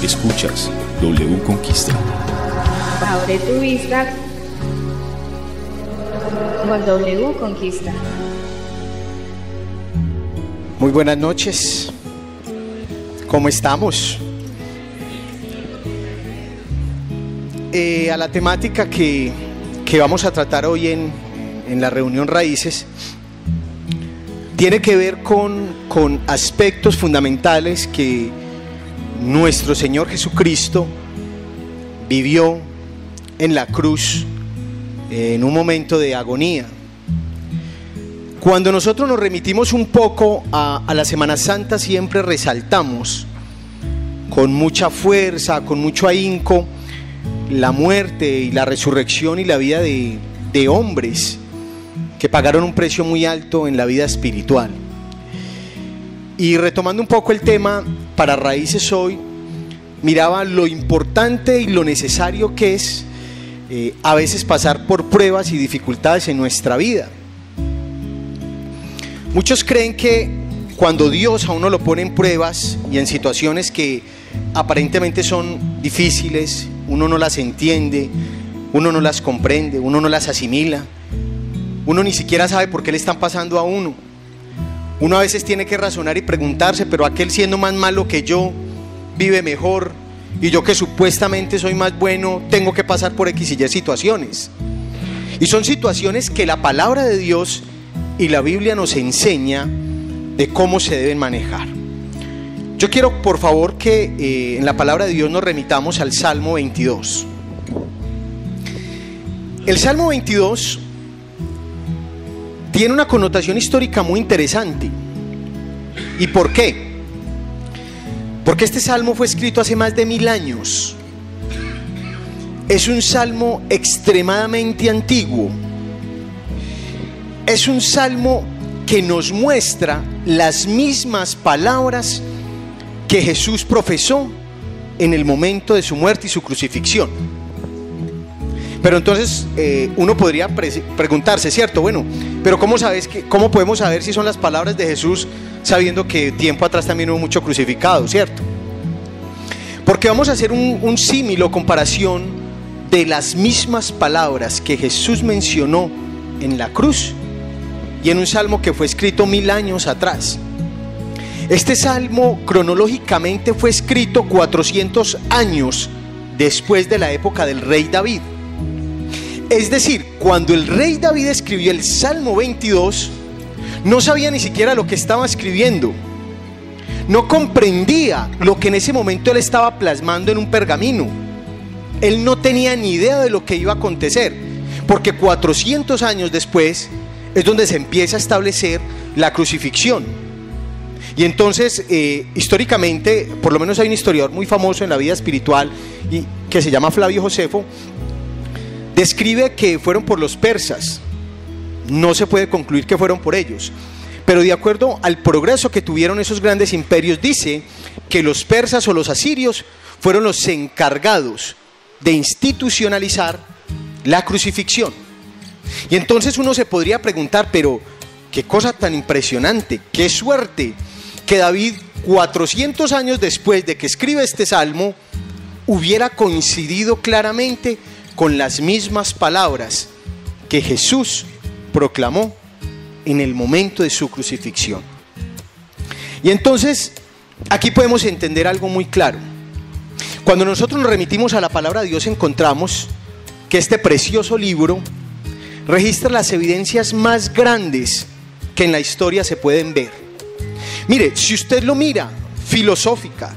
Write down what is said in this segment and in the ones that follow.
Escuchas W Conquista. Abre tu vista con W Conquista. Muy buenas noches. ¿Cómo estamos? A la temática que vamos a tratar hoy en la reunión Raíces tiene que ver con aspectos fundamentales que nuestro Señor Jesucristo vivió en la cruz en un momento de agonía. Cuando nosotros nos remitimos un poco a la Semana Santa, siempre resaltamos con mucha fuerza, con mucho ahínco, la muerte y la resurrección y la vida de hombres que pagaron un precio muy alto en la vida espiritual. Y retomando un poco el tema para Raíces hoy, miraba lo importante y lo necesario que es a veces pasar por pruebas y dificultades en nuestra vida. Muchos creen que cuando Dios a uno lo pone en pruebas y en situaciones que aparentemente son difíciles, uno no las entiende, uno no las comprende, uno no las asimila, uno ni siquiera sabe por qué le están pasando a uno. Uno a veces tiene que razonar y preguntarse, pero aquel siendo más malo que yo, vive mejor, y yo que supuestamente soy más bueno, tengo que pasar por X y Y situaciones. Y son situaciones que la palabra de Dios y la Biblia nos enseña de cómo se deben manejar. Yo quiero, por favor, que en la palabra de Dios nos remitamos al Salmo 22. El Salmo 22 tiene una connotación histórica muy interesante. ¿Y por qué? Porque este salmo fue escrito hace más de 1000 años. Es un salmo extremadamente antiguo. Es un salmo que nos muestra las mismas palabras que Jesús profesó en el momento de su muerte y su crucifixión. Pero entonces uno podría preguntarse, ¿cierto? Bueno, pero ¿cómo podemos saber si son las palabras de Jesús sabiendo que tiempo atrás también hubo mucho crucificado, ¿cierto? Porque vamos a hacer un símil o comparación de las mismas palabras que Jesús mencionó en la cruz y en un salmo que fue escrito 1000 años atrás. Este salmo cronológicamente fue escrito 400 años después de la época del rey David. Es decir, cuando el rey David escribió el Salmo 22, no sabía ni siquiera lo que estaba escribiendo. No comprendía lo que en ese momento él estaba plasmando en un pergamino. Él no tenía ni idea de lo que iba a acontecer, porque 400 años después es donde se empieza a establecer la crucifixión. Y entonces, históricamente, por lo menos hay un historiador muy famoso en la vida espiritual que se llama Flavio Josefo, describe que fueron por los persas. No se puede concluir que fueron por ellos, pero de acuerdo al progreso que tuvieron esos grandes imperios, dice que los persas o los asirios fueron los encargados de institucionalizar la crucifixión. Y entonces uno se podría preguntar, pero qué cosa tan impresionante, qué suerte que David, 400 años después de que escribe este salmo, hubiera coincidido claramente con las mismas palabras que Jesús proclamó en el momento de su crucifixión. Y entonces, aquí podemos entender algo muy claro. Cuando nosotros nos remitimos a la palabra de Dios, encontramos que este precioso libro registra las evidencias más grandes que en la historia se pueden ver. Mire, si usted lo mira filosófica,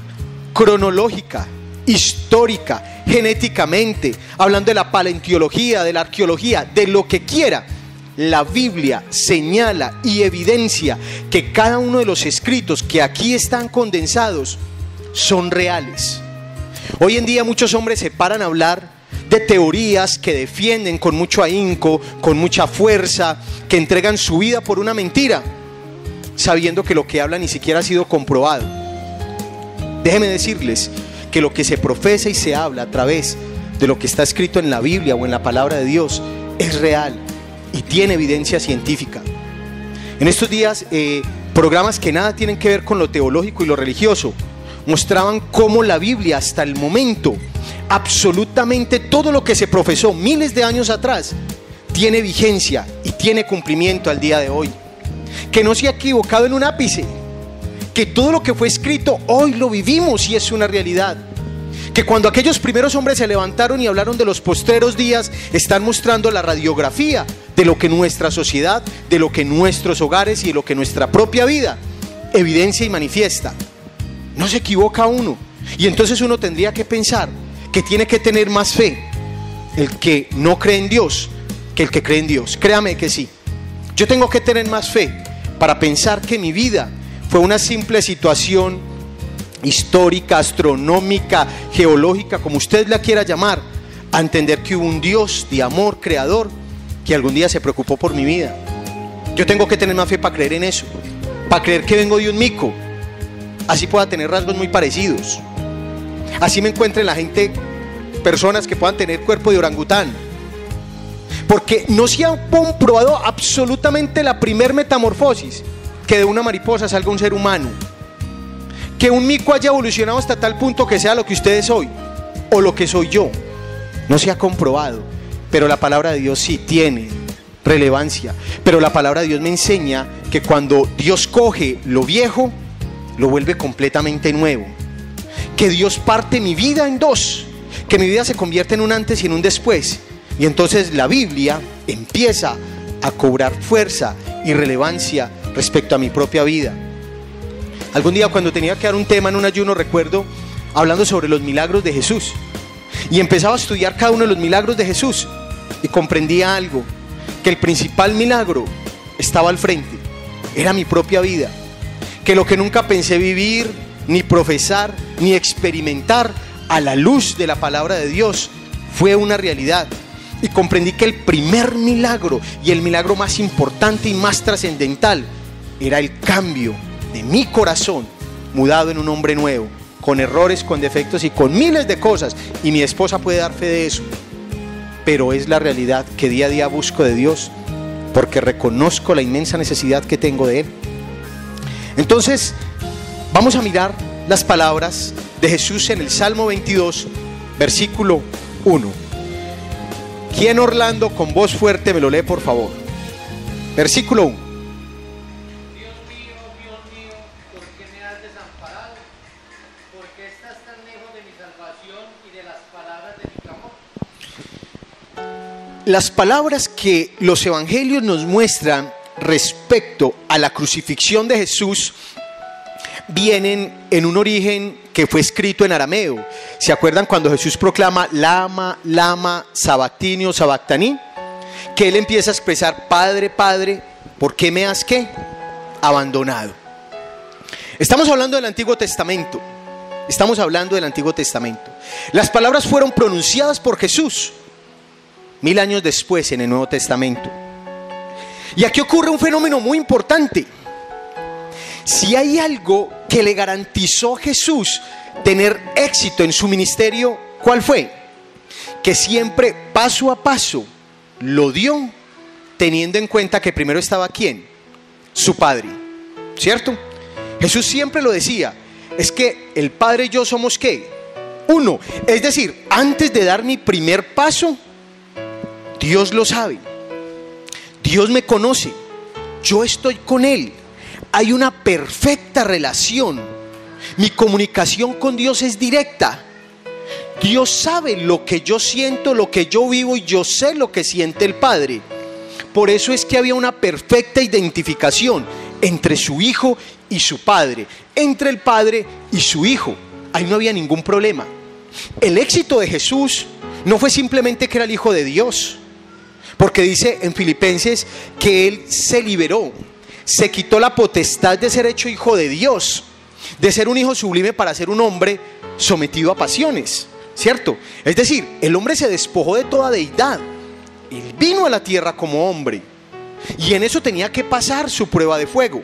cronológica, histórica, genéticamente, hablando de la paleontología, de la arqueología, de lo que quiera, la Biblia señala y evidencia que cada uno de los escritos que aquí están condensados son reales. Hoy en día muchos hombres se paran a hablar de teorías que defienden con mucho ahínco, con mucha fuerza, que entregan su vida por una mentira, sabiendo que lo que hablan ni siquiera ha sido comprobado. Déjenme decirles que lo que se profesa y se habla a través de lo que está escrito en la Biblia o en la palabra de Dios es real y tiene evidencia científica. En estos días, programas que nada tienen que ver con lo teológico y lo religioso, mostraban cómo la Biblia hasta el momento, absolutamente todo lo que se profesó miles de años atrás, tiene vigencia y tiene cumplimiento al día de hoy. Que no se ha equivocado en un ápice, que todo lo que fue escrito hoy lo vivimos y es una realidad. Que cuando aquellos primeros hombres se levantaron y hablaron de los postreros días, están mostrando la radiografía de lo que nuestra sociedad, de lo que nuestros hogares y de lo que nuestra propia vida evidencia y manifiesta. No se equivoca uno. Y entonces uno tendría que pensar que tiene que tener más fe el que no cree en Dios que el que cree en Dios. Créame que sí. Yo tengo que tener más fe para pensar que mi vida fue una simple situación histórica, astronómica, geológica, como usted la quiera llamar, a entender que hubo un Dios de amor, creador, que algún día se preocupó por mi vida. Yo tengo que tener más fe para creer en eso, para creer que vengo de un mico, así pueda tener rasgos muy parecidos, así me encuentre en la gente personas que puedan tener cuerpo de orangután, porque no se ha comprobado absolutamente la primer metamorfosis, que de una mariposa salga un ser humano, que un mico haya evolucionado hasta tal punto que sea lo que usted es hoy o lo que soy yo. No se ha comprobado, pero la palabra de Dios sí tiene relevancia. Pero la palabra de Dios me enseña que cuando Dios coge lo viejo, lo vuelve completamente nuevo. Que Dios parte mi vida en dos, que mi vida se convierte en un antes y en un después. Y entonces la Biblia empieza a cobrar fuerza y relevancia respecto a mi propia vida. Algún día cuando tenía que dar un tema en un ayuno, recuerdo hablando sobre los milagros de Jesús, y empezaba a estudiar cada uno de los milagros de Jesús y comprendía algo, que el principal milagro estaba al frente, era mi propia vida, que lo que nunca pensé vivir, ni profesar, ni experimentar a la luz de la palabra de Dios fue una realidad. Y comprendí que el primer milagro y el milagro más importante y más trascendental era el cambio de mi corazón, mudado en un hombre nuevo, con errores, con defectos y con miles de cosas, y mi esposa puede dar fe de eso, pero es la realidad que día a día busco de Dios, porque reconozco la inmensa necesidad que tengo de Él. Entonces vamos a mirar las palabras de Jesús en el Salmo 22, versículo 1. ¿Quién, Orlando, con voz fuerte me lo lee, por favor? Versículo 1. Las palabras que los evangelios nos muestran respecto a la crucifixión de Jesús vienen en un origen que fue escrito en arameo. ¿Se acuerdan cuando Jesús proclama lama, lama, sabactini o sabactaní? Que él empieza a expresar: Padre, Padre, ¿por qué me has qué? Abandonado. Estamos hablando del Antiguo Testamento. Estamos hablando del Antiguo Testamento. Las palabras fueron pronunciadas por Jesús 1000 años después en el Nuevo Testamento. Y aquí ocurre un fenómeno muy importante. Si hay algo que le garantizó a Jesús tener éxito en su ministerio, ¿cuál fue? Que siempre, paso a paso, lo dio teniendo en cuenta que primero estaba ¿quién? Su Padre, ¿cierto? Jesús siempre lo decía, es que el Padre y yo somos ¿qué? Uno. Es decir, antes de dar mi primer paso, Dios lo sabe, Dios me conoce, yo estoy con Él, hay una perfecta relación, mi comunicación con Dios es directa, Dios sabe lo que yo siento, lo que yo vivo, y yo sé lo que siente el Padre. Por eso es que había una perfecta identificación entre su Hijo y su Padre, entre el Padre y su Hijo. Ahí no había ningún problema. El éxito de Jesús no fue simplemente que era el Hijo de Dios, porque dice en Filipenses que Él se liberó, se quitó la potestad de ser hecho hijo de Dios, de ser un hijo sublime para ser un hombre sometido a pasiones, ¿cierto? Es decir, el hombre se despojó de toda deidad, Él vino a la tierra como hombre, y en eso tenía que pasar su prueba de fuego.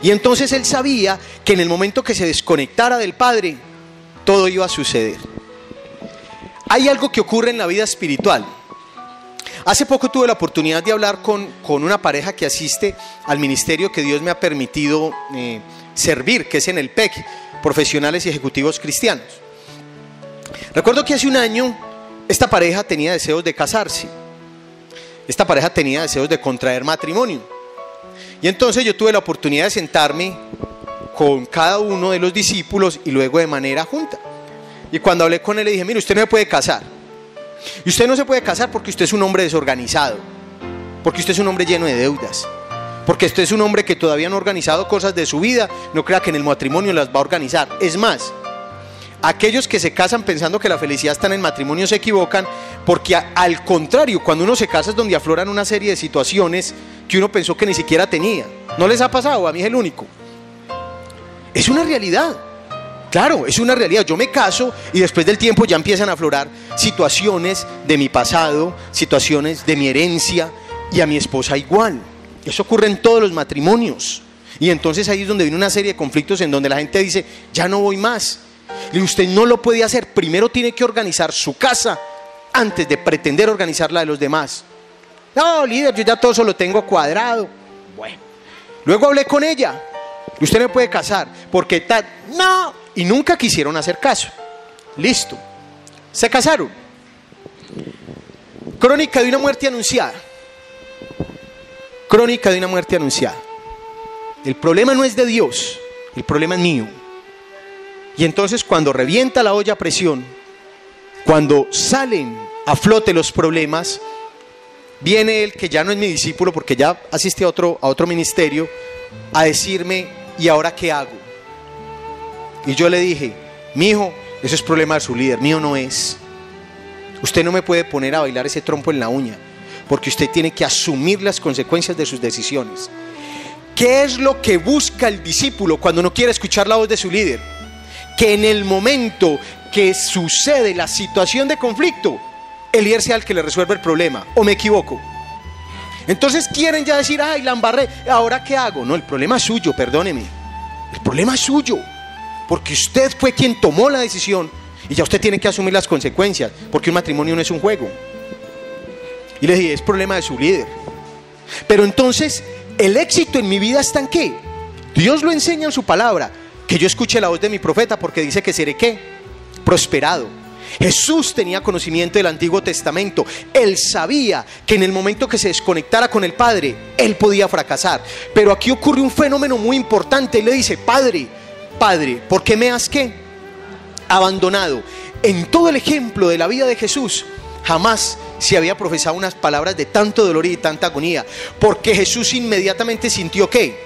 Y entonces Él sabía que en el momento que se desconectara del Padre, todo iba a suceder. Hay algo que ocurre en la vida espiritual. Hace poco tuve la oportunidad de hablar con una pareja que asiste al ministerio que Dios me ha permitido servir, que es en el PEC, profesionales y ejecutivos cristianos. Recuerdo que hace un año esta pareja tenía deseos de casarse. Esta pareja tenía deseos de contraer matrimonio. Y entonces yo tuve la oportunidad de sentarme con cada uno de los discípulos y luego de manera junta. Y cuando hablé con él le dije, mire, usted no se puede casar. Y usted no se puede casar porque usted es un hombre desorganizado, porque usted es un hombre lleno de deudas, porque usted es un hombre que todavía no ha organizado cosas de su vida. No crea que en el matrimonio las va a organizar. Es más, aquellos que se casan pensando que la felicidad está en el matrimonio se equivocan, porque al contrario, cuando uno se casa es donde afloran una serie de situaciones que uno pensó que ni siquiera tenía. ¿No les ha pasado? A mí es el único. Es una realidad. Claro, es una realidad. Yo me caso y después del tiempo ya empiezan a aflorar situaciones de mi pasado, situaciones de mi herencia, y a mi esposa igual. Eso ocurre en todos los matrimonios. Y entonces ahí es donde viene una serie de conflictos en donde la gente dice, ya no voy más. Y usted no lo puede hacer. Primero tiene que organizar su casa antes de pretender organizar la de los demás. No, líder, yo ya todo eso lo tengo cuadrado. Bueno, luego hablé con ella. Usted no puede casar porque tal. No, y nunca quisieron hacer caso. Listo, se casaron. Crónica de una muerte anunciada. Crónica de una muerte anunciada. El problema no es de Dios, el problema es mío. Y entonces cuando revienta la olla a presión, cuando salen a flote los problemas, viene él, que ya no es mi discípulo porque ya asiste a otro ministerio, a decirme, ¿y ahora qué hago? Y yo le dije, mi hijo, eso es problema de su líder, mío no es. Usted no me puede poner a bailar ese trompo en la uña, porque usted tiene que asumir las consecuencias de sus decisiones. ¿Qué es lo que busca el discípulo cuando no quiere escuchar la voz de su líder? Que en el momento que sucede la situación de conflicto, el líder sea el que le resuelva el problema. ¿O me equivoco? Entonces quieren ya decir, ay, la embarré, ¿ahora qué hago? No, el problema es suyo, perdóneme. El problema es suyo, porque usted fue quien tomó la decisión y ya usted tiene que asumir las consecuencias, porque un matrimonio no es un juego. Y le dije, es problema de su líder. Pero entonces, el éxito en mi vida está en ¿qué? Dios lo enseña en su palabra, que yo escuche la voz de mi profeta, porque dice que seré ¿qué? Prosperado. Jesús tenía conocimiento del Antiguo Testamento. Él sabía que en el momento que se desconectara con el Padre, él podía fracasar. Pero aquí ocurre un fenómeno muy importante. Él le dice, Padre, ¿por qué me has ¿qué? Abandonado? En todo el ejemplo de la vida de Jesús, jamás se había profesado unas palabras de tanto dolor y de tanta agonía, porque Jesús inmediatamente sintió ¿qué?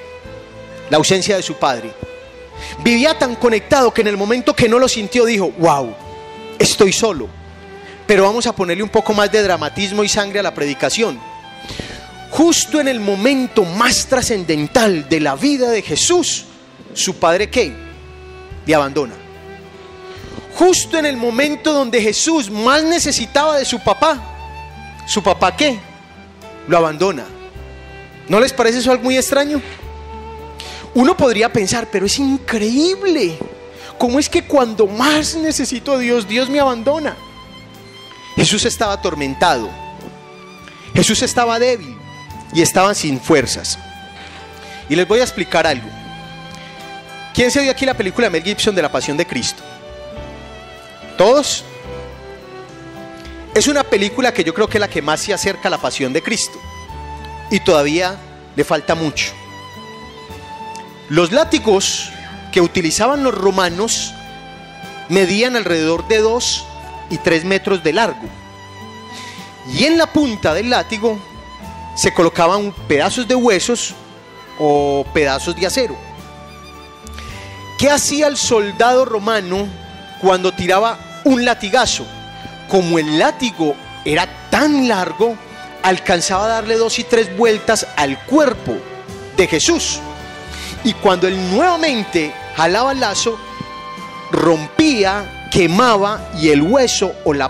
La ausencia de su Padre. Vivía tan conectado que en el momento que no lo sintió dijo, wow, estoy solo. Pero vamos a ponerle un poco más de dramatismo y sangre a la predicación. Justo en el momento más trascendental de la vida de Jesús, su Padre ¿qué? Le abandona. Justo en el momento donde Jesús más necesitaba de su papá ¿qué? Lo abandona. ¿No les parece eso algo muy extraño? Uno podría pensar, pero es increíble. ¿Cómo es que cuando más necesito a Dios, Dios me abandona? Jesús estaba atormentado. Jesús estaba débil y estaba sin fuerzas. Y les voy a explicar algo. ¿Quién se vio aquí la película de Mel Gibson de La Pasión de Cristo? ¿Todos? Es una película que yo creo que es la que más se acerca a la pasión de Cristo. Y todavía le falta mucho. Los látigos que utilizaban los romanos medían alrededor de 2 y 3 metros de largo. Y en la punta del látigo se colocaban pedazos de huesos o pedazos de acero. ¿Qué hacía el soldado romano cuando tiraba un latigazo? Como el látigo era tan largo, alcanzaba a darle 2 y 3 vueltas al cuerpo de Jesús. Y cuando él nuevamente jalaba el lazo, rompía, quemaba, y el hueso o la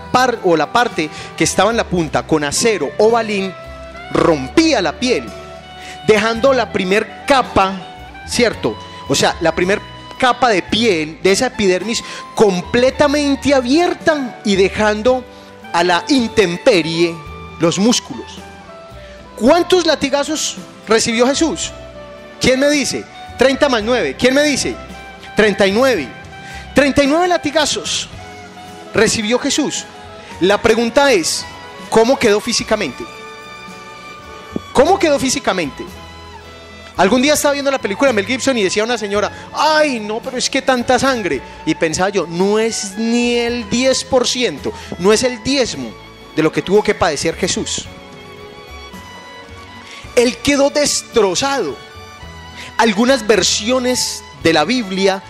parte que estaba en la punta con acero o balín rompía la piel, dejando la primer capa, ¿cierto? O sea, la primer capa de piel de esa epidermis completamente abierta y dejando a la intemperie los músculos. ¿Cuántos latigazos recibió Jesús? ¿Quién me dice? 30 más 9. ¿Quién me dice? 39. 39 latigazos recibió Jesús. La pregunta es, ¿cómo quedó físicamente? ¿Cómo quedó físicamente? Algún día estaba viendo la película de Mel Gibson y decía una señora, ay no, pero es que tanta sangre. Y pensaba yo, no es ni el 10%, no es el diezmo de lo que tuvo que padecer Jesús. Él quedó destrozado. Algunas versiones de la Biblia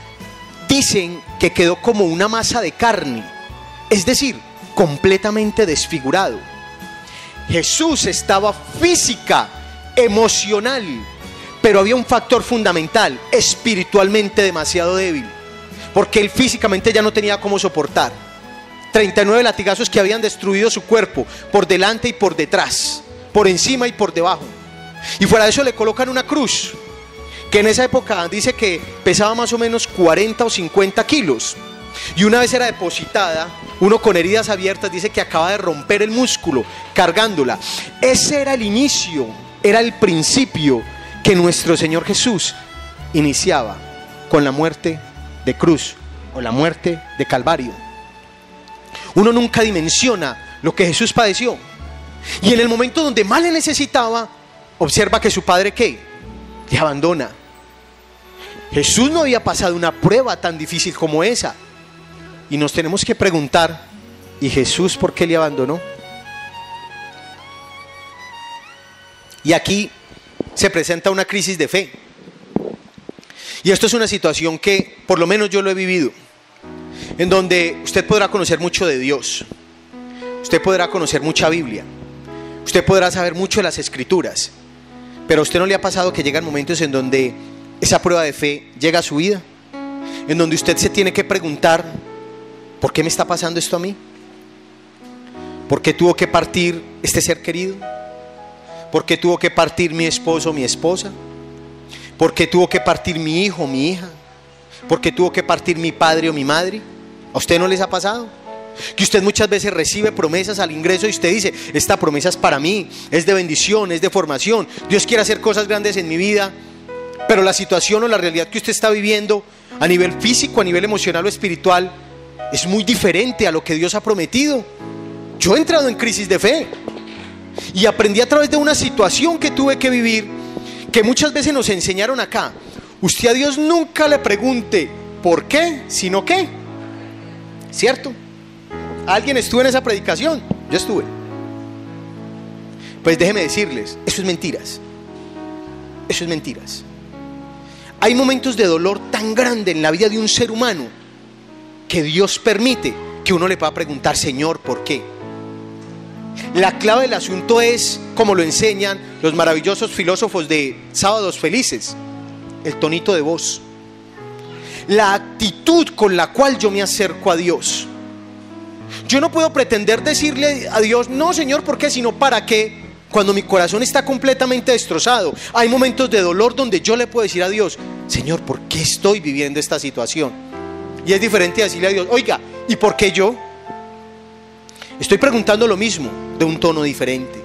dicen que quedó como una masa de carne, es decir, completamente desfigurado. Jesús estaba física, emocional, pero había un factor fundamental, espiritualmente demasiado débil, porque él físicamente ya no tenía cómo soportar 39 latigazos que habían destruido su cuerpo, por delante y por detrás, por encima y por debajo. Y fuera de eso le colocan una cruz, que en esa época dice que pesaba más o menos 40 o 50 kilos. Y una vez era depositada, uno con heridas abiertas dice que acaba de romper el músculo cargándola. Ese era el inicio, era el principio que nuestro Señor Jesús iniciaba con la muerte de cruz o la muerte de Calvario. Uno nunca dimensiona lo que Jesús padeció. Y en el momento donde más le necesitaba, observa que su padre, ¿qué? Le abandona. Jesús no había pasado una prueba tan difícil como esa. Y nos tenemos que preguntar, ¿y Jesús por qué le abandonó? Y aquí se presenta una crisis de fe. Y esto es una situación que por lo menos yo lo he vivido, en donde usted podrá conocer mucho de Dios, usted podrá conocer mucha Biblia, usted podrá saber mucho de las Escrituras, pero a usted no le ha pasado que llegan momentos en donde esa prueba de fe llega a su vida, en donde usted se tiene que preguntar, ¿por qué me está pasando esto a mí? ¿Por qué tuvo que partir este ser querido? ¿Por qué tuvo que partir mi esposo o mi esposa? ¿Por qué tuvo que partir mi hijo o mi hija? ¿Por qué tuvo que partir mi padre o mi madre? ¿A usted no les ha pasado? Que usted muchas veces recibe promesas al ingreso y usted dice, esta promesa es para mí, es de bendición, es de formación, Dios quiere hacer cosas grandes en mi vida, pero la situación o la realidad que usted está viviendo a nivel físico, a nivel emocional o espiritual es muy diferente a lo que Dios ha prometido. Yo he entrado en crisis de fe y aprendí a través de una situación que tuve que vivir, que muchas veces nos enseñaron acá. Usted a Dios nunca le pregunte ¿por qué? Sino ¿qué? ¿Cierto? ¿Alguien estuvo en esa predicación? Yo estuve. Pues déjeme decirles, eso es mentiras. Eso es mentiras. Hay momentos de dolor tan grande en la vida de un ser humano que Dios permite que uno le pueda preguntar, Señor, ¿por qué? La clave del asunto es, como lo enseñan los maravillosos filósofos de Sábados Felices, el tonito de voz, la actitud con la cual yo me acerco a Dios. Yo no puedo pretender decirle a Dios, no Señor, ¿por qué? Sino ¿para qué? Cuando mi corazón está completamente destrozado. Hay momentos de dolor donde yo le puedo decir a Dios, Señor, ¿por qué estoy viviendo esta situación? Y es diferente a decirle a Dios, oiga, ¿y por qué yo? Estoy preguntando lo mismo, de un tono diferente.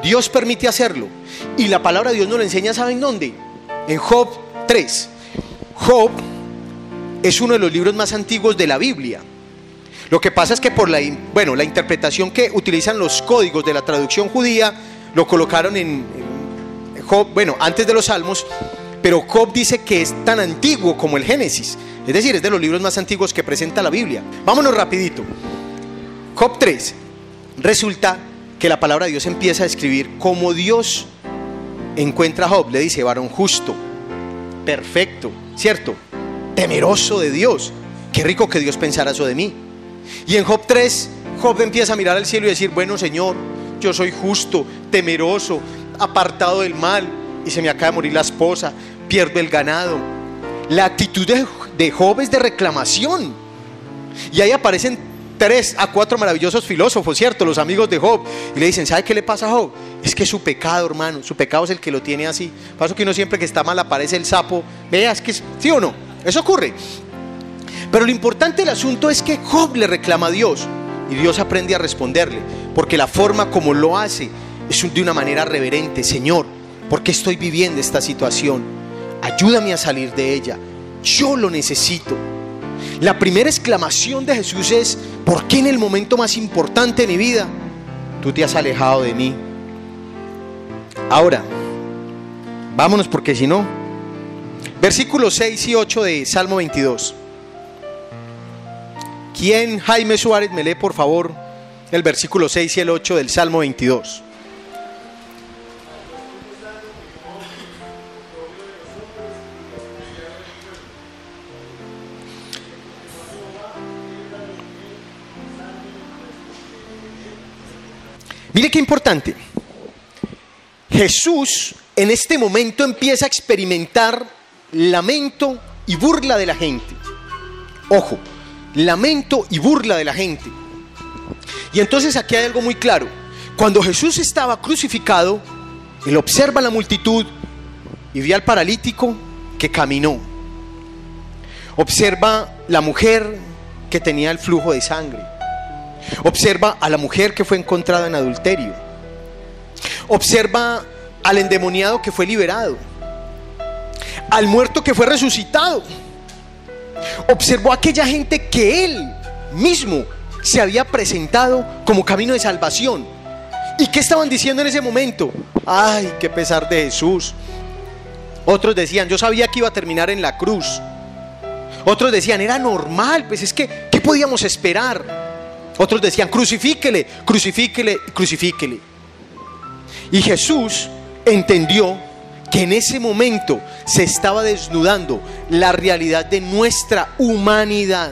Dios permite hacerlo. Y la palabra de Dios nos lo enseña, ¿saben dónde? En Job 3. Job es uno de los libros más antiguos de la Biblia. Lo que pasa es que por la interpretación que utilizan los códigos de la traducción judía, lo colocaron en Job, antes de los Salmos, pero Job dice que es tan antiguo como el Génesis. Es decir, es de los libros más antiguos que presenta la Biblia. Vámonos rapidito. Job 3. Resulta que la palabra de Dios empieza a describir cómo Dios encuentra a Job. Le dice, varón justo, perfecto, ¿cierto? Temeroso de Dios. Qué rico que Dios pensara eso de mí. Y en Job 3, Job empieza a mirar al cielo y decir, bueno Señor, yo soy justo, temeroso, apartado del mal, y se me acaba de morir la esposa, pierdo el ganado. La actitud de Job es de reclamación. Y ahí aparecen 3 a 4 maravillosos filósofos, ¿cierto? Los amigos de Job. Y le dicen, ¿sabe qué le pasa a Job? Es que su pecado, hermano, su pecado es el que lo tiene así. Pasa que uno siempre que está mal aparece el sapo. Vea, es que ¿sí o no? Eso ocurre. Pero lo importante del asunto es que Job le reclama a Dios y Dios aprende a responderle, porque la forma como lo hace es de una manera reverente. Señor, ¿por qué estoy viviendo esta situación? Ayúdame a salir de ella, yo lo necesito. La primera exclamación de Jesús es: ¿por qué en el momento más importante de mi vida tú te has alejado de mí? Ahora, vámonos, porque si no, versículos 6 y 8 de Salmo 22. ¿Quién, Jaime Suárez, me lee por favor el versículo 6 y el 8 del Salmo 22? Mire qué importante. Jesús en este momento empieza a experimentar lamento y burla de la gente. Ojo, lamento y burla de la gente. Y entonces aquí hay algo muy claro. Cuando Jesús estaba crucificado, Él observa la multitud y ve al paralítico que caminó. Observa la mujer que tenía el flujo de sangre. Observa a la mujer que fue encontrada en adulterio. Observa al endemoniado que fue liberado, al muerto que fue resucitado. Observó a aquella gente que Él mismo se había presentado como camino de salvación. ¿Y qué estaban diciendo en ese momento? ¡Ay, qué pesar de Jesús! Otros decían: yo sabía que iba a terminar en la cruz. Otros decían: era normal, pues es que, ¿qué podíamos esperar? Otros decían: crucifíquele, crucifíquele, crucifíquele. Y Jesús entendió que en ese momento se estaba desnudando la realidad de nuestra humanidad.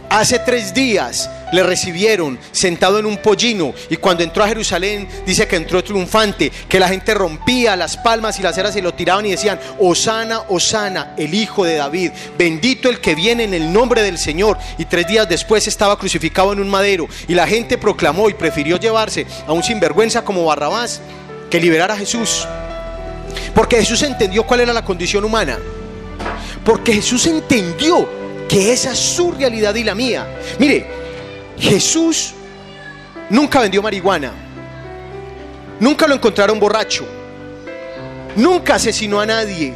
Hace 3 días le recibieron sentado en un pollino, y cuando entró a Jerusalén dice que entró triunfante, que la gente rompía las palmas y las ceras y lo tiraban y decían: Hosana, Hosana, el hijo de David, bendito el que viene en el nombre del Señor. Y 3 días después estaba crucificado en un madero, y la gente proclamó y prefirió llevarse a un sinvergüenza como Barrabás que liberar a Jesús. Porque Jesús entendió cuál era la condición humana. Porque Jesús entendió que esa es su realidad y la mía. Mire, Jesús nunca vendió marihuana, nunca lo encontraron borracho, nunca asesinó a nadie,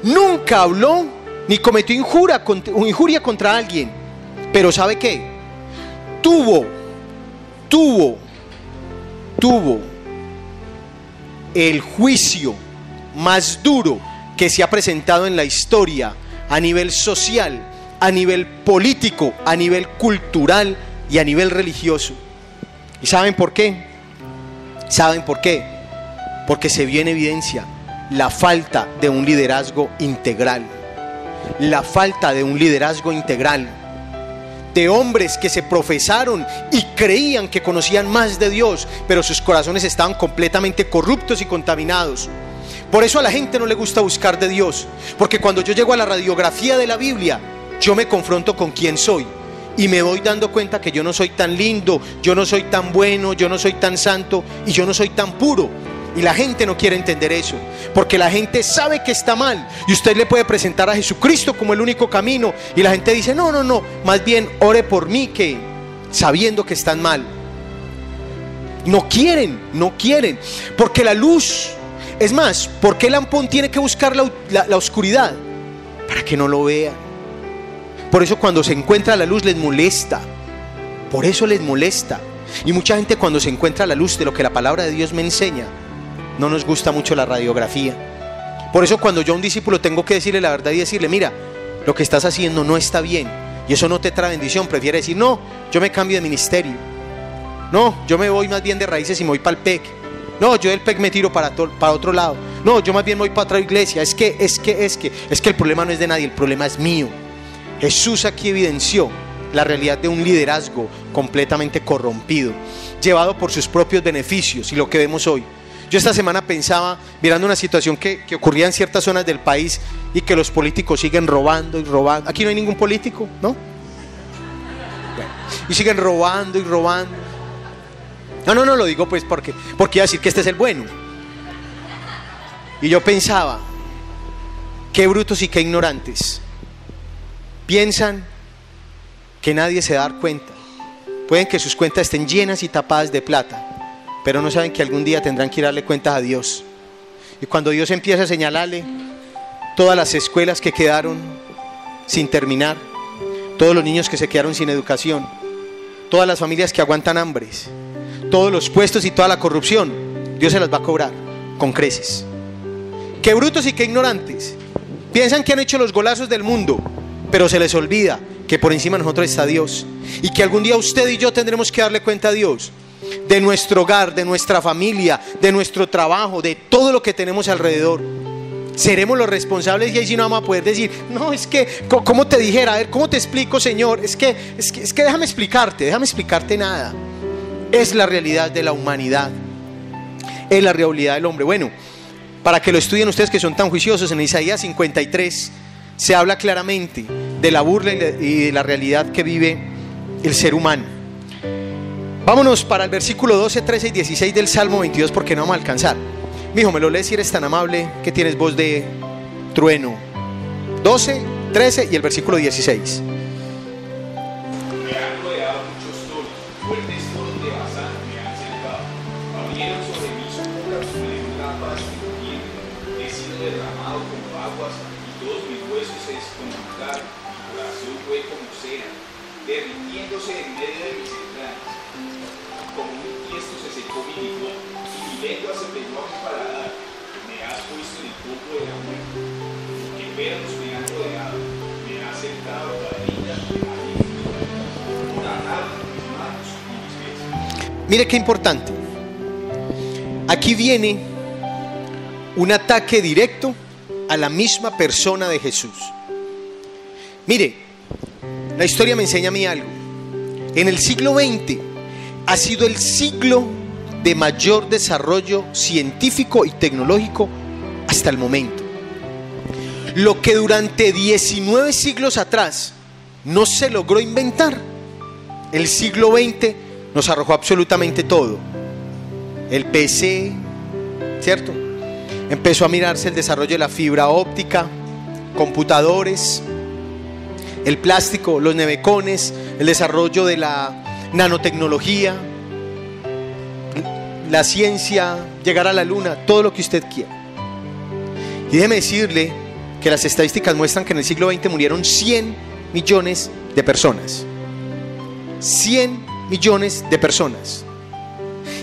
nunca habló ni cometió injuria contra alguien. Pero ¿sabe qué? Tuvo el juicio más duro que se ha presentado en la historia, a nivel social, a nivel político, a nivel cultural y a nivel religioso. ¿Y saben por qué? ¿Saben por qué? Porque se vio en evidencia la falta de un liderazgo integral. La falta de un liderazgo integral. De hombres que se profesaron y creían que conocían más de Dios, pero sus corazones estaban completamente corruptos y contaminados. Por eso a la gente no le gusta buscar de Dios, porque cuando yo llego a la radiografía de la Biblia, yo me confronto con quién soy y me voy dando cuenta que yo no soy tan lindo, yo no soy tan bueno, yo no soy tan santo y yo no soy tan puro. Y la gente no quiere entender eso, porque la gente sabe que está mal, y usted le puede presentar a Jesucristo como el único camino, y la gente dice: no, más bien ore por mí, que sabiendo que están mal. No quieren, porque la luz, es más, ¿por qué el lampón tiene que buscar la oscuridad? Para que no lo vean. Por eso cuando se encuentra la luz les molesta, por eso les molesta. Y mucha gente, cuando se encuentra la luz de lo que la palabra de Dios me enseña, no nos gusta mucho la radiografía. Por eso cuando yo a un discípulo tengo que decirle la verdad y decirle: mira, lo que estás haciendo no está bien, y eso no te trae bendición, prefiere decir: no, yo me cambio de ministerio, no, yo me voy más bien de raíces y me voy para el PEC, no, yo del PEC me tiro para otro lado, no, yo más bien me voy para otra iglesia. Es que el problema no es de nadie, el problema es mío. Jesús aquí evidenció la realidad de un liderazgo completamente corrompido, llevado por sus propios beneficios, y lo que vemos hoy. Yo esta semana pensaba, mirando una situación que ocurría en ciertas zonas del país, y que los políticos siguen robando y robando. Aquí no hay ningún político, ¿no? Bueno, y siguen robando y robando. No lo digo pues porque iba a decir que este es el bueno. Y yo pensaba: qué brutos y qué ignorantes. Piensan que nadie se va a dar cuenta. Pueden que sus cuentas estén llenas y tapadas de plata, pero no saben que algún día tendrán que ir a darle cuentas a Dios. Y cuando Dios empieza a señalarle todas las escuelas que quedaron sin terminar, todos los niños que se quedaron sin educación, todas las familias que aguantan hambres, todos los puestos y toda la corrupción, Dios se las va a cobrar con creces. Qué brutos y qué ignorantes. Piensan que han hecho los golazos del mundo, pero se les olvida que por encima de nosotros está Dios, y que algún día usted y yo tendremos que darle cuenta a Dios de nuestro hogar, de nuestra familia, de nuestro trabajo, de todo lo que tenemos alrededor. Seremos los responsables, y ahí sí no vamos a poder decir, no, es que, ¿cómo te dijera? A ver, ¿cómo te explico, Señor? Es que déjame explicarte nada. Es la realidad de la humanidad, es la realidad del hombre. Bueno, para que lo estudien ustedes que son tan juiciosos, en Isaías 53 se habla claramente de la burla y de la realidad que vive el ser humano. Vámonos para el versículo 12, 13 y 16 del Salmo 22, porque no vamos a alcanzar. Mijo, me lo lees si eres tan amable, que tienes voz de trueno. 12, 13 y el versículo 16. Me han rodeado muchos toros, fuertes toros de Basán me han cercado. Abrieron sobre mí sus bocas, me dieron lámparas que no tienen. He sido derramado como aguas y todos mis huesos se desconjuntaron. Mi corazón fue como cera, derritiéndose en medio de mis entrañas. Como un tiesto se secó mi licor y mi lengua se pegó a mi paladar. Me has puesto en el poco de la muerte, porque perros me han rodeado, me has sentado cuadrillas, me has infinito, agarrado mis manos y mis pies. Mire qué importante. Aquí viene un ataque directo a la misma persona de Jesús. Mire, la historia me enseña a mí algo. En el siglo XX ha sido el siglo de mayor desarrollo científico y tecnológico hasta el momento. Lo que durante 19 siglos atrás no se logró inventar, el siglo XX nos arrojó absolutamente todo. El PC, ¿cierto? Empezó a mirarse el desarrollo de la fibra óptica, computadores, el plástico, los nevecones, el desarrollo de la nanotecnología, la ciencia, llegar a la luna, todo lo que usted quiera. Y déjeme decirle que las estadísticas muestran que en el siglo XX murieron 100 millones de personas. 100 millones de personas.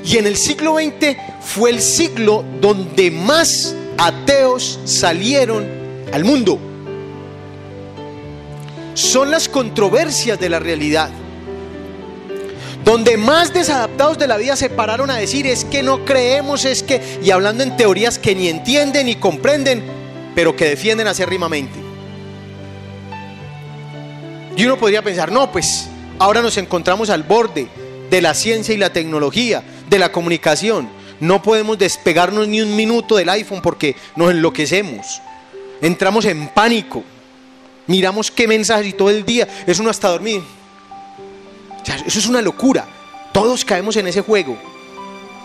Y en el siglo XX fue el siglo donde más ateos salieron al mundo. Son las controversias de la realidad, donde más desadaptados de la vida se pararon a decir, es que no creemos, es que, y hablando en teorías que ni entienden ni comprenden, pero que defienden acérrimamente. Y uno podría pensar, no, pues ahora nos encontramos al borde de la ciencia y la tecnología, de la comunicación. No podemos despegarnos ni un minuto del iPhone porque nos enloquecemos. Entramos en pánico. Miramos qué mensajes y todo el día es uno hasta dormir. O sea, eso es una locura. Todos caemos en ese juego.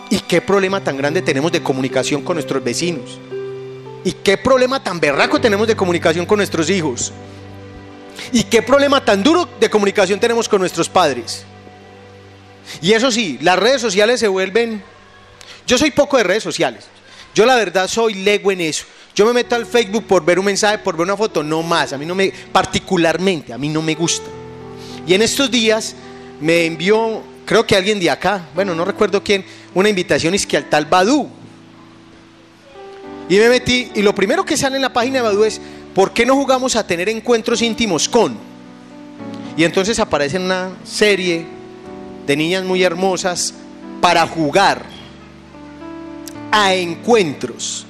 ¿Y qué problema tan grande tenemos de comunicación con nuestros vecinos? ¿Y qué problema tan berraco tenemos de comunicación con nuestros hijos? ¿Y qué problema tan duro de comunicación tenemos con nuestros padres? Y eso sí, las redes sociales se vuelven... Yo soy poco de redes sociales. Yo la verdad soy lego en eso. Yo me meto al Facebook por ver un mensaje, por ver una foto, no más. A mí no me... Particularmente, a mí no me gusta. Y en estos días me envió, creo que alguien de acá, bueno, no recuerdo quién, una invitación es que al tal Badoo. Y me metí, y lo primero que sale en la página de Badoo es, ¿por qué no jugamos a tener encuentros íntimos con? Y entonces aparece una serie de niñas muy hermosas para jugar a encuentros.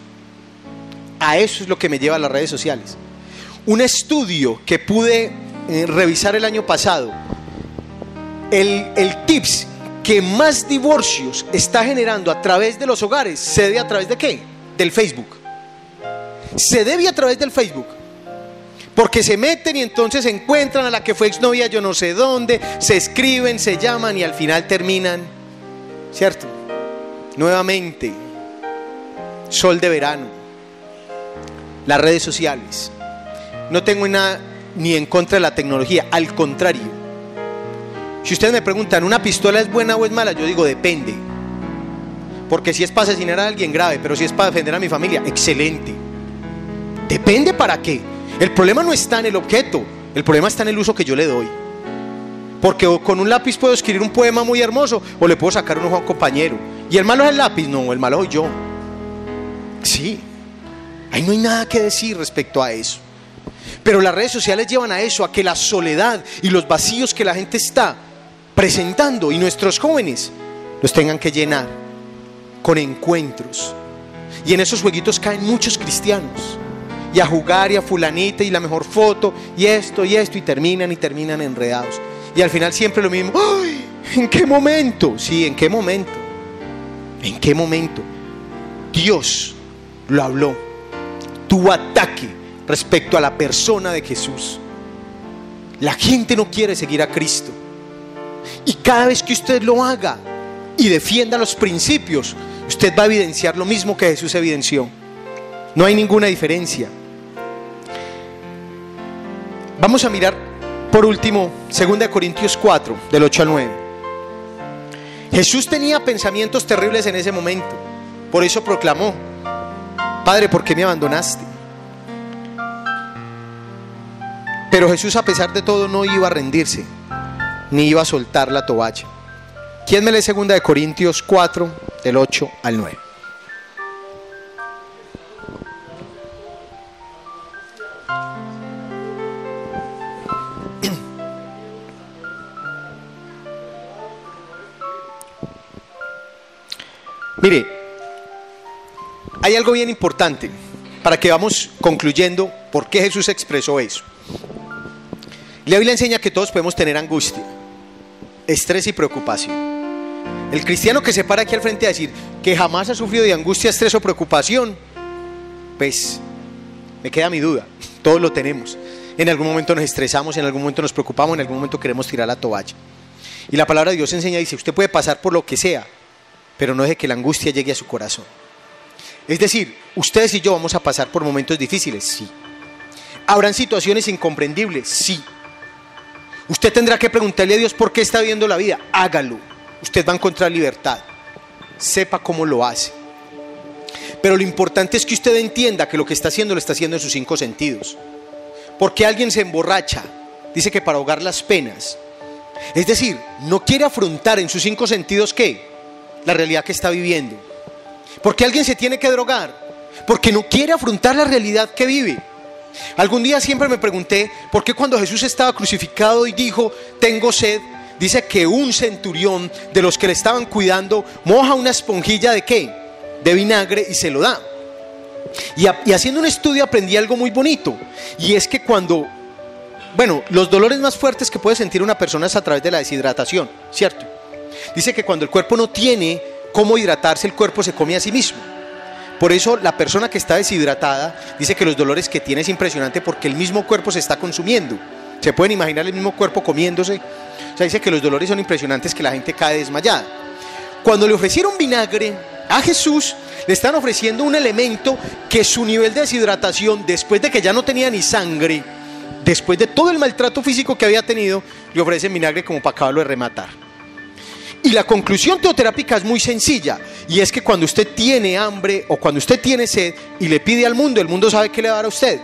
A eso es lo que me lleva a las redes sociales. Un estudio que pude revisar el año pasado, el tips que más divorcios está generando a través de los hogares, ¿se debe a través de qué? Del Facebook. Se debe a través del Facebook. Porque se meten y entonces encuentran a la que fue exnovia yo no sé dónde, se escriben, se llaman y al final terminan, ¿cierto? Nuevamente, sol de verano, las redes sociales. No tengo nada ni en contra de la tecnología, al contrario. Si ustedes me preguntan, ¿una pistola es buena o es mala? Yo digo, depende. Porque si es para asesinar a alguien, grave, pero si es para defender a mi familia, excelente. Depende para qué. El problema no está en el objeto, el problema está en el uso que yo le doy. Porque con un lápiz puedo escribir un poema muy hermoso o le puedo sacar un ojo a un compañero. ¿Y el malo es el lápiz? No, el malo soy yo. Sí, ahí no hay nada que decir respecto a eso. Pero las redes sociales llevan a eso, a que la soledad y los vacíos que la gente está presentando y nuestros jóvenes los tengan que llenar con encuentros. Y en esos jueguitos caen muchos cristianos. Y a jugar y a fulanita y la mejor foto y esto y terminan enredados. Y al final siempre lo mismo. ¡Ay! ¿En qué momento? Sí, ¿en qué momento? ¿En qué momento? Dios lo habló. Tuvo ataque respecto a la persona de Jesús. La gente no quiere seguir a Cristo. Y cada vez que usted lo haga y defienda los principios, usted va a evidenciar lo mismo que Jesús evidenció. No hay ninguna diferencia. Vamos a mirar por último 2 Corintios 4, del 8 al 9. Jesús tenía pensamientos terribles en ese momento. Por eso proclamó: Padre, ¿por qué me abandonaste? Pero Jesús, a pesar de todo, no iba a rendirse, ni iba a soltar la toalla. ¿Quién me lee 2 Corintios 4, del 8 al 9? Mire, hay algo bien importante para que vamos concluyendo por qué Jesús expresó eso. La Biblia enseña que todos podemos tener angustia, estrés y preocupación. El cristiano que se para aquí al frente a decir que jamás ha sufrido de angustia, estrés o preocupación, pues me queda mi duda. Todos lo tenemos. En algún momento nos estresamos, en algún momento nos preocupamos, en algún momento queremos tirar la toalla. Y la palabra de Dios enseña, dice: usted puede pasar por lo que sea, pero no deje que la angustia llegue a su corazón. Es decir, ustedes y yo vamos a pasar por momentos difíciles, sí. ¿Habrán situaciones incomprendibles? Sí. Usted tendrá que preguntarle a Dios por qué está viviendo la vida. Hágalo. Usted va a encontrar libertad. Sepa cómo lo hace. Pero lo importante es que usted entienda que lo que está haciendo lo está haciendo en sus 5 sentidos. Porque alguien se emborracha, dice que para ahogar las penas. Es decir, no quiere afrontar en sus 5 sentidos ¿qué? La realidad que está viviendo. Porque alguien se tiene que drogar, porque no quiere afrontar la realidad que vive. Algún día siempre me pregunté por qué cuando Jesús estaba crucificado y dijo: tengo sed, dice que un centurión de los que le estaban cuidando moja una esponjilla de ¿qué? De vinagre y se lo da. Y haciendo un estudio aprendí algo muy bonito, y es que los dolores más fuertes que puede sentir una persona es a través de la deshidratación, ¿cierto? Dice que cuando el cuerpo no tiene cómo hidratarse, el cuerpo se come a sí mismo. Por eso la persona que está deshidratada dice que los dolores que tiene es impresionante, porque el mismo cuerpo se está consumiendo. ¿Se pueden imaginar el mismo cuerpo comiéndose? O sea, dice que los dolores son impresionantes, que la gente cae desmayada. Cuando le ofrecieron vinagre a Jesús, le están ofreciendo un elemento que su nivel de deshidratación, después de que ya no tenía ni sangre, después de todo el maltrato físico que había tenido, le ofrecen vinagre como para acabarlo de rematar. Y la conclusión teoterápica es muy sencilla, y es que cuando usted tiene hambre o cuando usted tiene sed y le pide al mundo, el mundo sabe qué le va a dar a usted: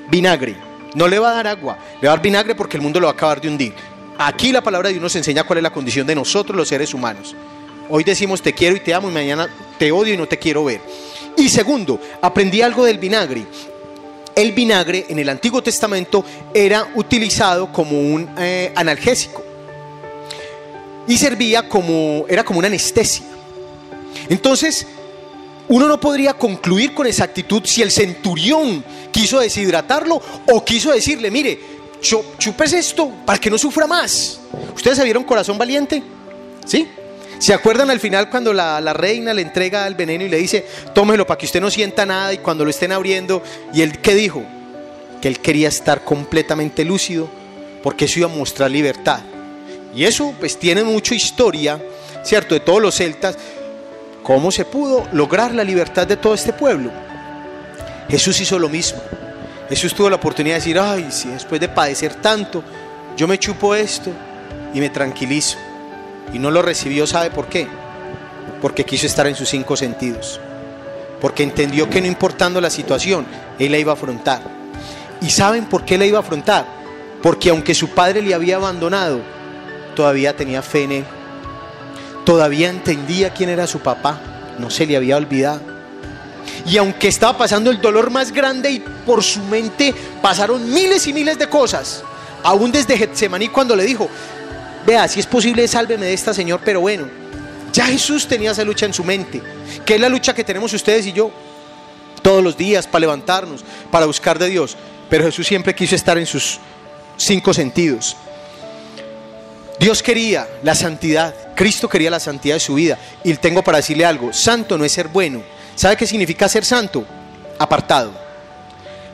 vinagre. No le va a dar agua, le va a dar vinagre, porque el mundo lo va a acabar de hundir. Aquí la palabra de Dios nos enseña cuál es la condición de nosotros los seres humanos. Hoy decimos te quiero y te amo, y mañana te odio y no te quiero ver. Y segundo, aprendí algo del vinagre. El vinagre en el Antiguo Testamento era utilizado como un analgésico. Y servía era como una anestesia. Entonces, uno no podría concluir con exactitud si el centurión quiso deshidratarlo o quiso decirle: mire, chupes esto para que no sufra más. ¿Ustedes se vieron Corazón Valiente? ¿Sí? ¿Se acuerdan al final cuando la reina le entrega el veneno y le dice: tómelo para que usted no sienta nada? Y cuando lo estén abriendo, ¿y él qué dijo? Que él quería estar completamente lúcido, porque eso iba a mostrar libertad. Y eso pues tiene mucha historia, ¿cierto? De todos los celtas. ¿Cómo se pudo lograr la libertad de todo este pueblo? Jesús hizo lo mismo. Jesús tuvo la oportunidad de decir: ay, si después de padecer tanto, yo me chupo esto y me tranquilizo. Y no lo recibió, ¿sabe por qué? Porque quiso estar en sus 5 sentidos. Porque entendió que no importando la situación, él la iba a afrontar. ¿Y saben por qué la iba a afrontar? Porque aunque su padre le había abandonado, todavía tenía fe en él. Todavía entendía quién era su papá, no se le había olvidado. Y aunque estaba pasando el dolor más grande y por su mente pasaron miles y miles de cosas, aún desde Getsemaní cuando le dijo: vea, si es posible sálveme de esta, Señor. Pero bueno, ya Jesús tenía esa lucha en su mente, que es la lucha que tenemos ustedes y yo todos los días para levantarnos, para buscar de Dios. Pero Jesús siempre quiso estar en sus 5 sentidos. Dios quería la santidad, Cristo quería la santidad de su vida. Y tengo para decirle algo: santo no es ser bueno. ¿Sabe qué significa ser santo? Apartado.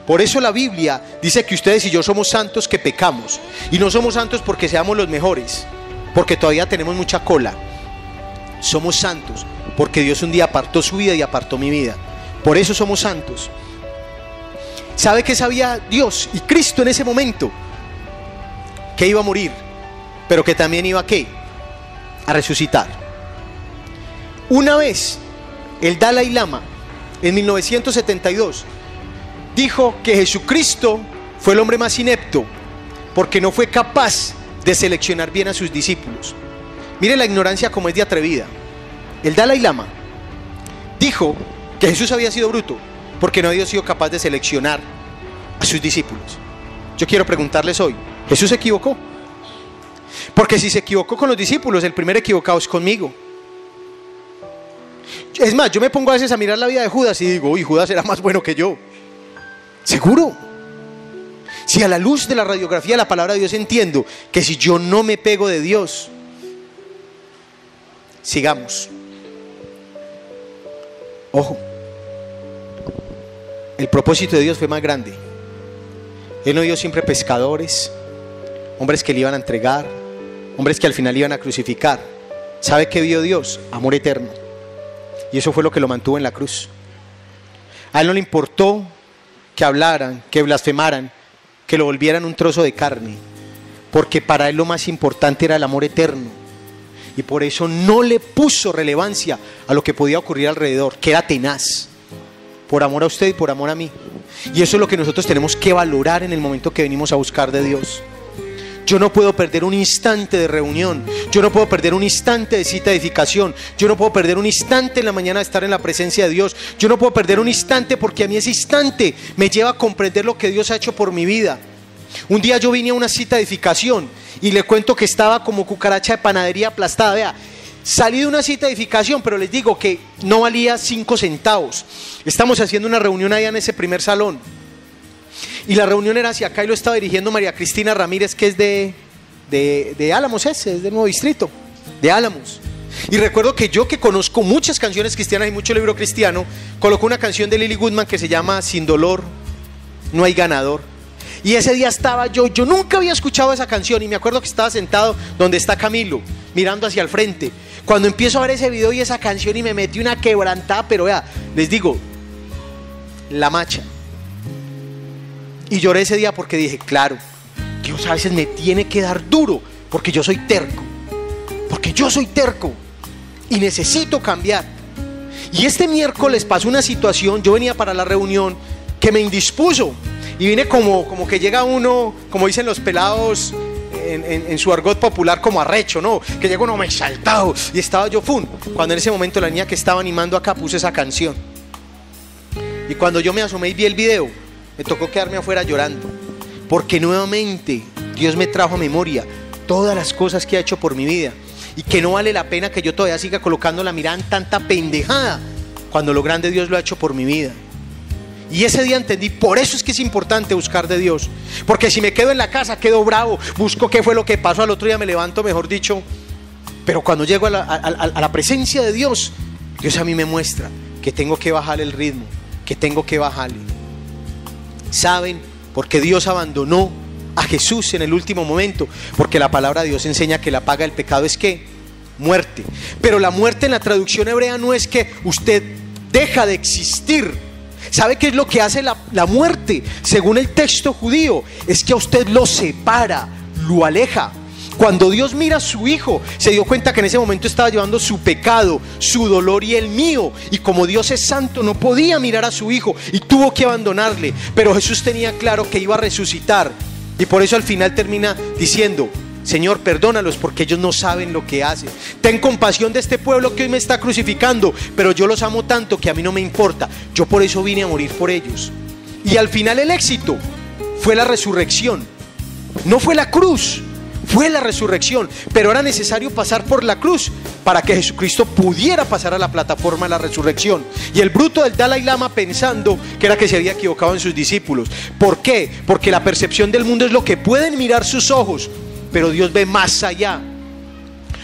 Por eso la Biblia dice que ustedes y yo somos santos que pecamos. Y no somos santos porque seamos los mejores, porque todavía tenemos mucha cola. Somos santos porque Dios un día apartó su vida y apartó mi vida. Por eso somos santos. ¿Sabe qué sabía Dios y Cristo en ese momento? Que iba a morir, pero que también iba a ¿qué? A resucitar. Una vez el Dalai Lama, en 1972, dijo que Jesucristo fue el hombre más inepto porque no fue capaz de seleccionar bien a sus discípulos. Mire la ignorancia como es de atrevida. El Dalai Lama dijo que Jesús había sido bruto porque no había sido capaz de seleccionar a sus discípulos. Yo quiero preguntarles hoy: ¿Jesús se equivocó? Porque si se equivocó con los discípulos, el primer equivocado es conmigo. Es más, yo me pongo a veces a mirar la vida de Judas y digo: uy, Judas era más bueno que yo. ¿Seguro? Si a la luz de la radiografía de la palabra de Dios entiendo que si yo no me pego de Dios, sigamos. Ojo, el propósito de Dios fue más grande. Él no dio siempre pescadores, hombres que le iban a entregar, hombres que al final iban a crucificar. ¿Sabe qué vio Dios? Amor eterno. Y eso fue lo que lo mantuvo en la cruz. A él no le importó que hablaran, que blasfemaran, que lo volvieran un trozo de carne, porque para él lo más importante era el amor eterno. Y por eso no le puso relevancia a lo que podía ocurrir alrededor, que era tenaz, por amor a usted y por amor a mí. Y eso es lo que nosotros tenemos que valorar en el momento que venimos a buscar de Dios. Yo no puedo perder un instante de reunión, yo no puedo perder un instante de cita de edificación, yo no puedo perder un instante en la mañana de estar en la presencia de Dios, yo no puedo perder un instante porque a mí ese instante me lleva a comprender lo que Dios ha hecho por mi vida. Un día yo vine a una cita de edificación y le cuento que estaba como cucaracha de panadería aplastada. Vea, salí de una cita de edificación, pero les digo que no valía 5 centavos. Estamos haciendo una reunión allá en ese primer salón. Y la reunión era hacia acá y lo estaba dirigiendo María Cristina Ramírez, que es de Álamos, es del Nuevo Distrito, de Álamos. Y recuerdo que yo, que conozco muchas canciones cristianas y mucho libro cristiano, colocó una canción de Lily Goodman que se llama Sin dolor no hay ganador. Y ese día estaba yo nunca había escuchado esa canción y me acuerdo que estaba sentado donde está Camilo, mirando hacia el frente. Cuando empiezo a ver ese video y esa canción y me metí una quebrantada, pero vea, les digo, la macha. Y lloré ese día porque dije, claro, Dios a veces me tiene que dar duro porque yo soy terco. Porque yo soy terco y necesito cambiar. Y este miércoles pasó una situación, yo venía para la reunión, que me indispuso. Y vine como que llega uno, como dicen los pelados en su argot popular, como arrecho, ¿no? Que llega uno exaltado. Y estaba yo, cuando en ese momento la niña que estaba animando acá puso esa canción. Y cuando yo me asomé y vi el video, me tocó quedarme afuera llorando. Porque nuevamente Dios me trajo a memoria todas las cosas que ha hecho por mi vida. Y que no vale la pena que yo todavía siga colocando la mirada en tanta pendejada, cuando lo grande Dios lo ha hecho por mi vida. Y ese día entendí, por eso es que es importante buscar de Dios. Porque si me quedo en la casa, quedo bravo, busco qué fue lo que pasó, al otro día me levanto, mejor dicho. Pero cuando llego a la presencia de Dios, Dios a mí me muestra que tengo que bajar el ritmo, que tengo que bajarle. ¿Saben? Porque Dios abandonó a Jesús en el último momento, porque la palabra de Dios enseña que la paga del pecado es ¿qué? Muerte. Pero la muerte en la traducción hebrea no es que usted deja de existir. ¿Sabe qué es lo que hace la muerte? Según el texto judío, es que a usted lo separa, lo aleja. Cuando Dios mira a su hijo, se dio cuenta que en ese momento estaba llevando su pecado, su dolor y el mío. Y como Dios es santo, no podía mirar a su hijo y tuvo que abandonarle. Pero Jesús tenía claro que iba a resucitar. Y por eso al final termina diciendo: Señor, perdónalos porque ellos no saben lo que hacen. Ten compasión de este pueblo que hoy me está crucificando, pero yo los amo tanto que a mí no me importa. Yo por eso vine a morir por ellos. Y al final el éxito fue la resurrección. No fue la cruz, fue la resurrección. Pero era necesario pasar por la cruz para que Jesucristo pudiera pasar a la plataforma de la resurrección. Y el bruto del Dalai Lama pensando que era que se había equivocado en sus discípulos. ¿Por qué? Porque la percepción del mundo es lo que pueden mirar sus ojos, pero Dios ve más allá.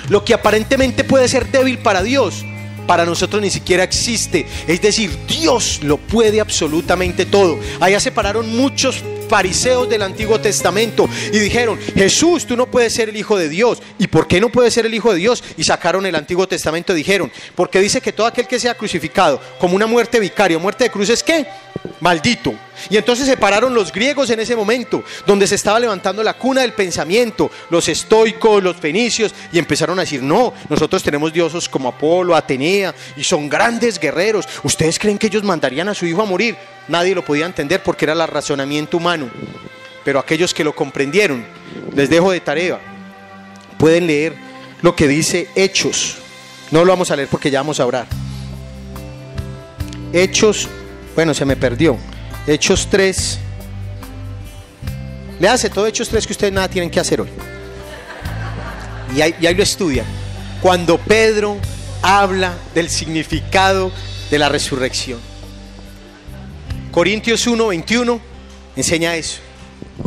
Lo que aparentemente puede ser débil para Dios, para nosotros ni siquiera existe. Es decir, Dios lo puede absolutamente todo. Allá se pararon muchos fariseos del Antiguo Testamento y dijeron: Jesús, tú no puedes ser el Hijo de Dios. ¿Y por qué no puedes ser el Hijo de Dios? Y sacaron el Antiguo Testamento y dijeron: porque dice que todo aquel que sea crucificado como una muerte vicaria, muerte de cruz, es ¿qué? Maldito. Y entonces se pararon los griegos en ese momento, donde se estaba levantando la cuna del pensamiento, los estoicos, los fenicios, y empezaron a decir: no, nosotros tenemos dioses como Apolo, Atenea, y son grandes guerreros. ¿Ustedes creen que ellos mandarían a su hijo a morir? Nadie lo podía entender porque era el razonamiento humano. Pero aquellos que lo comprendieron, les dejo de tarea, pueden leer lo que dice Hechos. No lo vamos a leer porque ya vamos a orar. Hechos, bueno, se me perdió. Hechos 3. Le hace todo Hechos 3, que ustedes nada tienen que hacer hoy. Y ahí lo estudian. Cuando Pedro habla del significado de la resurrección. Corintios 1:21 enseña eso.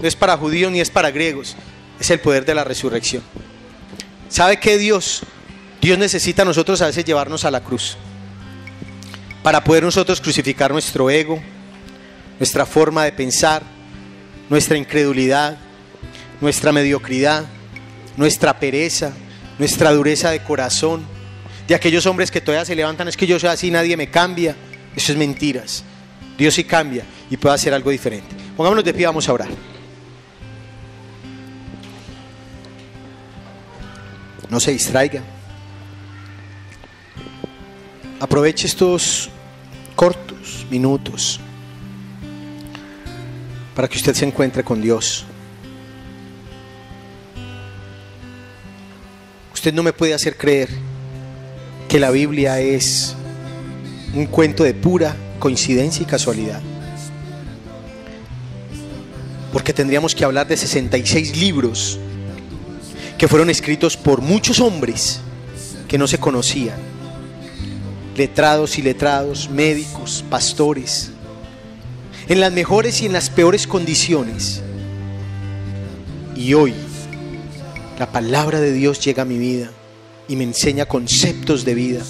No es para judíos ni es para griegos. Es el poder de la resurrección. ¿Sabe qué Dios necesita a nosotros a veces llevarnos a la cruz? Para poder nosotros crucificar nuestro ego, nuestra forma de pensar, nuestra incredulidad, nuestra mediocridad, nuestra pereza, nuestra dureza de corazón, de aquellos hombres que todavía se levantan: es que yo soy así, nadie me cambia. Eso es mentiras. Dios sí cambia y puede hacer algo diferente. Pongámonos de pie, vamos a orar. No se distraiga. Aproveche estos cortos minutos para que usted se encuentre con Dios. Usted no me puede hacer creer que la Biblia es un cuento de pura coincidencia y casualidad, porque tendríamos que hablar de 66 libros que fueron escritos por muchos hombres que no se conocían, letrados y letrados, médicos, pastores, en las mejores y en las peores condiciones. Y hoy la palabra de Dios llega a mi vida y me enseña conceptos de vida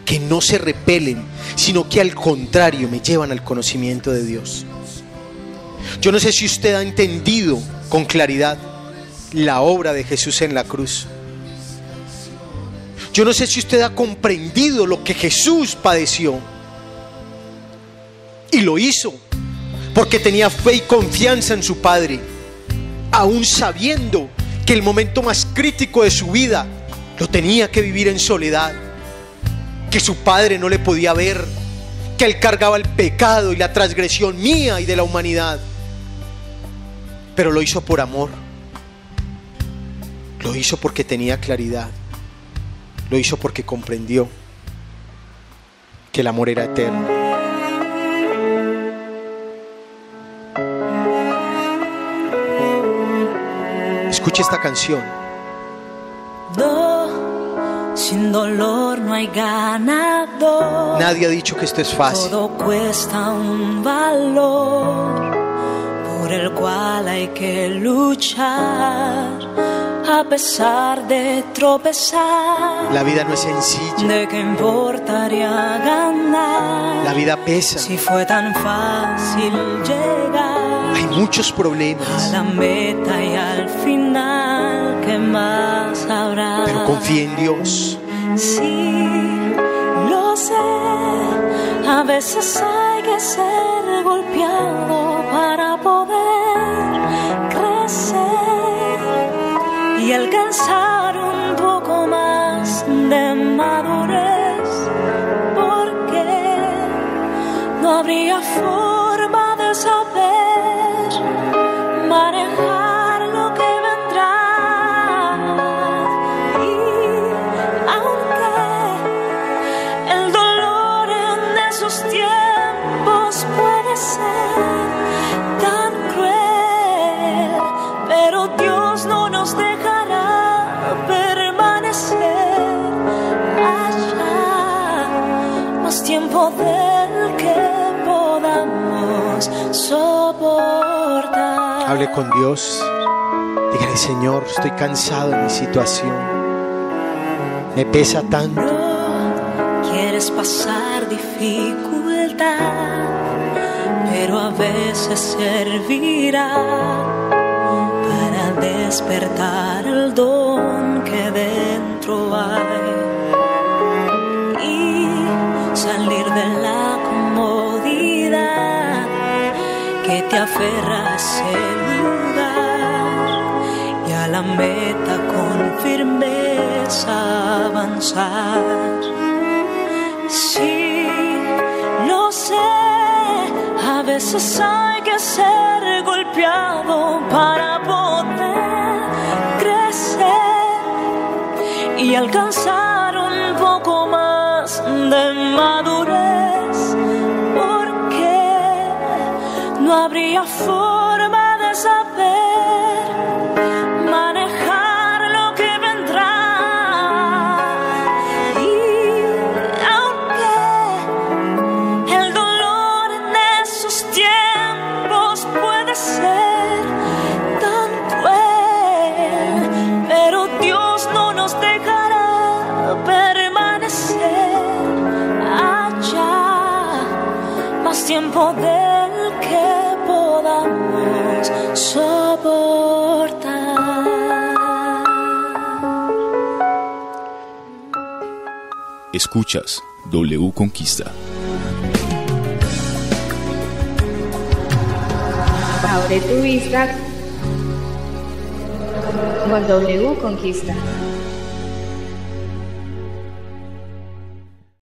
que no se repelen, sino que al contrario me llevan al conocimiento de Dios. Yo no sé si usted ha entendido con claridad la obra de Jesús en la cruz. Yo no sé si usted ha comprendido lo que Jesús padeció. Y lo hizo porque tenía fe y confianza en su Padre, aún sabiendo que el momento más crítico de su vida lo tenía que vivir en soledad, que su Padre no le podía ver, que Él cargaba el pecado y la transgresión mía y de la humanidad. Pero lo hizo por amor, lo hizo porque tenía claridad, lo hizo porque comprendió que el amor era eterno. Escuche esta canción. Sin dolor no hay ganador. Nadie ha dicho que esto es fácil. Todo cuesta un valor por el cual hay que luchar, a pesar de tropezar. La vida no es sencilla. ¿De qué importaría ganar? La vida pesa. Si fue tan fácil llegar. Hay muchos problemas. A la meta y al final, ¿qué más habrá? Pero confía en Dios. Sí, lo sé. A veces hay que ser golpeado para poder crecer. Hable con Dios. Dígale: Señor, estoy cansado de mi situación. Me pesa tanto. No quieres pasar dificultad, pero a veces servirá para despertar el don que dentro hay y salir de la comodidad que te aferra a ese lugar y a la meta con firmeza avanzar. Sí, lo sé, a veces hay que ser golpeado para poder crecer y alcanzar un poco más de madurez, porque no habría forma de saber manejar lo que vendrá. Y aunque el dolor en esos tiempos puede ser tan cruel, pero Dios no nos dejará permanecer allá más tiempo del que podamos soportar. Escuchas W Conquista. Abre tu vista con W Conquista.